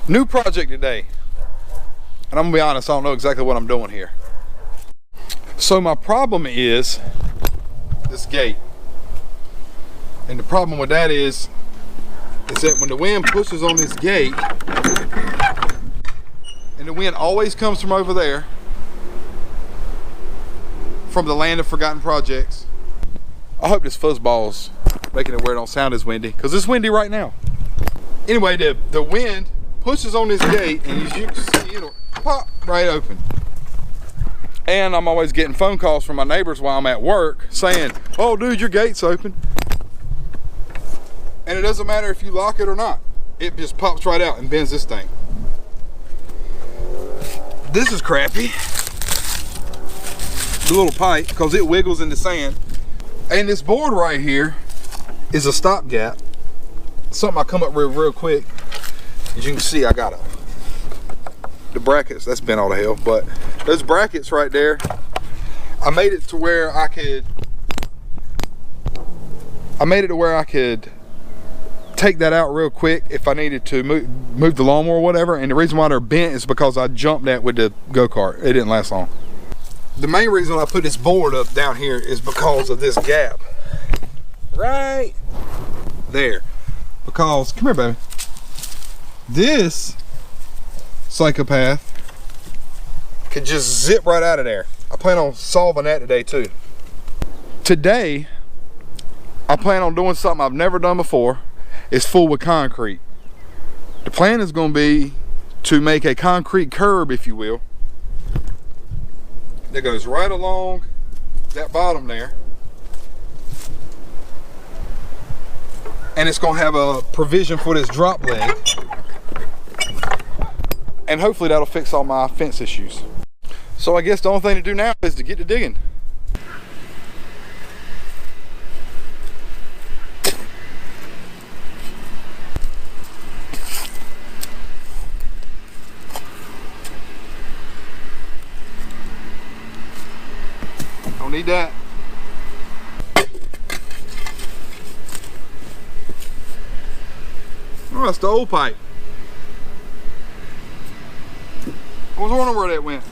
New project today, and I'm gonna be honest, I don't know exactly what I'm doing here. So my problem is this gate, and the problem with that is that when the wind pushes on this gate, and the wind always comes from over there, from the land of forgotten projects. I hope this fuzzball's making it where it don't sound as windy, because it's windy right now. Anyway, the wind pushes on this gate, and as you can see, it'll pop right open. And I'm always getting phone calls from my neighbors while I'm at work saying, oh dude, your gate's open. And it doesn't matter if you lock it or not. It just pops right out and bends this thing. This is crappy. The little pipe, because it wiggles in the sand. And this board right here is a stopgap. Something I come up with real quick. As you can see, I got the brackets, that's been all to hell, but those brackets right there, I made it to where I could take that out real quick if I needed to move the lawnmower or whatever. And the reason why they're bent is because I jumped that with the go-kart. It didn't last long. The main reason I put this board up down here is because of this gap right there. Because, come here baby, this psychopath could just zip right out of there. I plan on solving that today too. Today, I plan on doing something I've never done before. It's full with concrete. The plan is going to be to make a concrete curb, if you will, that goes right along that bottom there. And it's going to have a provision for this drop leg. And hopefully that'll fix all my fence issues. So I guess the only thing to do now is to get to digging. Don't need that. Oh, that's the old pipe. I was wondering where that went.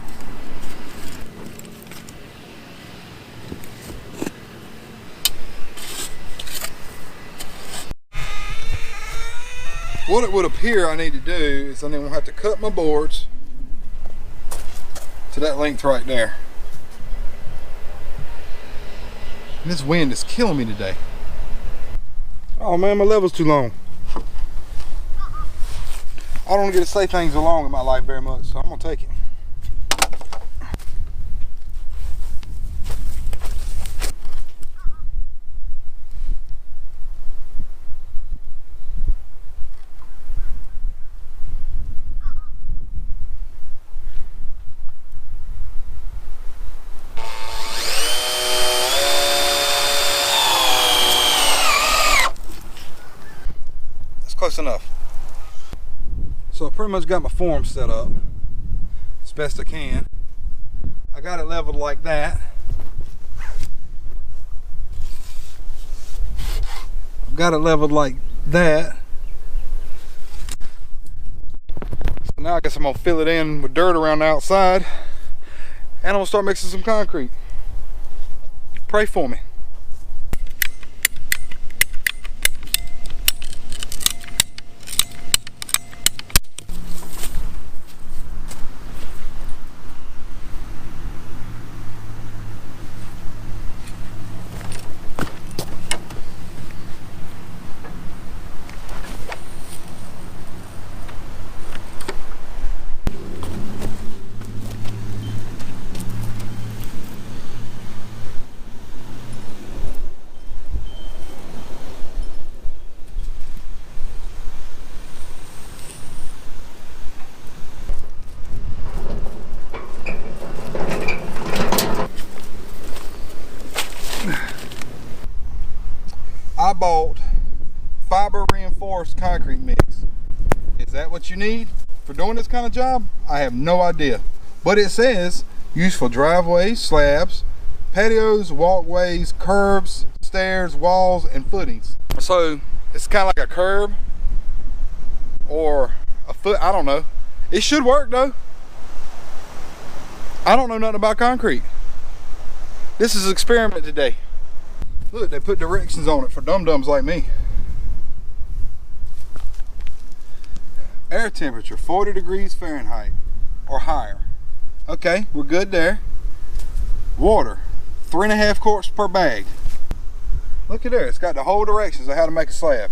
What it would appear I need to do is I'm going to have to cut my boards to that length right there. And this wind is killing me today. Oh man, my level's too long. I don't get to say things along in my life very much, so I'm gonna take it. That's close enough. So I pretty much got my form set up as best I can. I got it leveled like that. I've got it leveled like that. So now I guess I'm gonna fill it in with dirt around the outside, and I'm gonna start mixing some concrete. Pray for me. I bought fiber reinforced concrete mix. Is that what you need for doing this kind of job? I have no idea. But it says used for driveways, slabs, patios, walkways, curbs, stairs, walls, and footings. So it's kind of like a curb or a foot, I don't know. It should work though. I don't know nothing about concrete. This is an experiment today. Look, they put directions on it for dum-dums like me. Air temperature, 40 degrees Fahrenheit or higher. Okay, we're good there. Water, 3.5 quarts per bag. Look at there, it's got the whole directions of how to make a slab.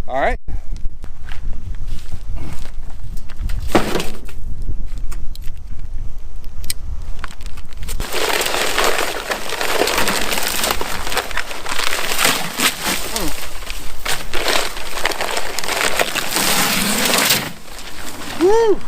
All right. Woo!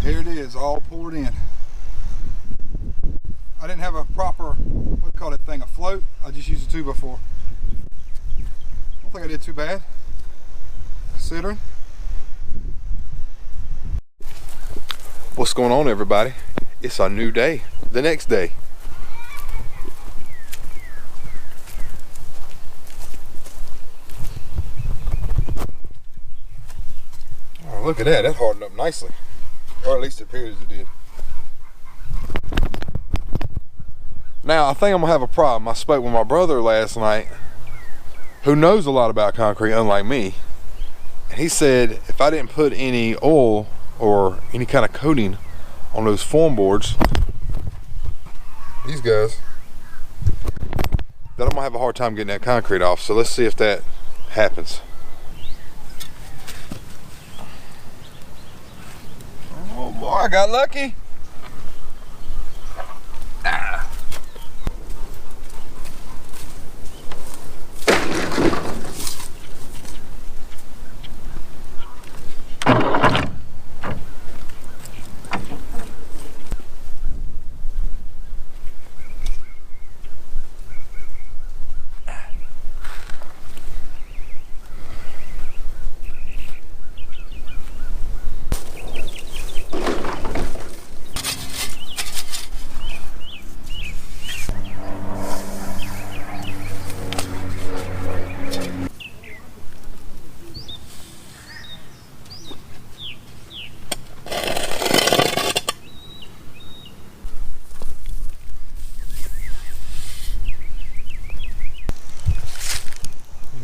Here it is, all poured in. I didn't have a proper, what do you call that thing, a float. I just used a 2x4. I don't think I did too bad, considering. What's going on, everybody? It's a new day, the next day. Oh, look at that, that hardened up nicely. Or at least it appears it did. Now, I think I'm gonna have a problem. I spoke with my brother last night, who knows a lot about concrete, unlike me. And he said if I didn't put any oil or any kind of coating on those form boards, these guys, that I'm gonna have a hard time getting that concrete off. So let's see if that happens. Oh boy, I got lucky. Ah.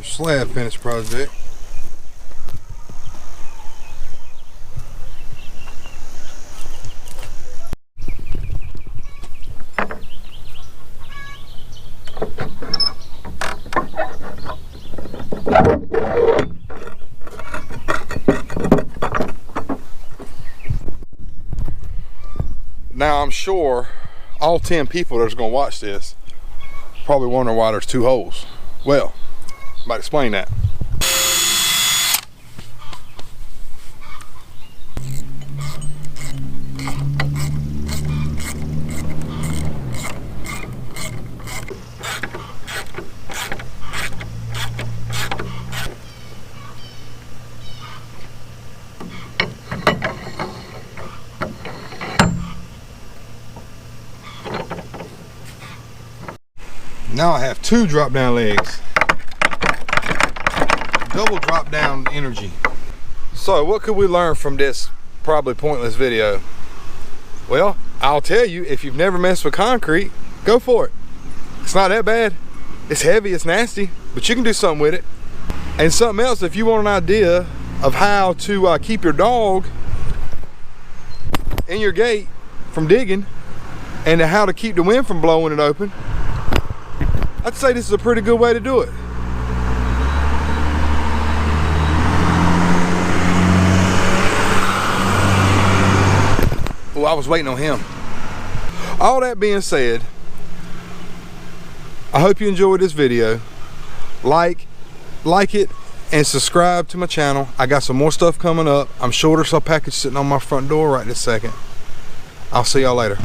Slab finish project. sure all 10 people that's gonna watch this probably wonder why there's 2 holes. Well, I might explain that. Now I have 2 drop down legs. Double drop down energy. So what could we learn from this probably pointless video? Well, I'll tell you, if you've never messed with concrete, go for it. It's not that bad. It's heavy, it's nasty, but you can do something with it. And something else, if you want an idea of how to keep your dog in your gate from digging, and how to keep the wind from blowing it open, I'd say this is a pretty good way to do it. Oh, I was waiting on him. All that being said, I hope you enjoyed this video. Like it and subscribe to my channel. I got some more stuff coming up. I'm sure there's a package sitting on my front door right this second. I'll see y'all later.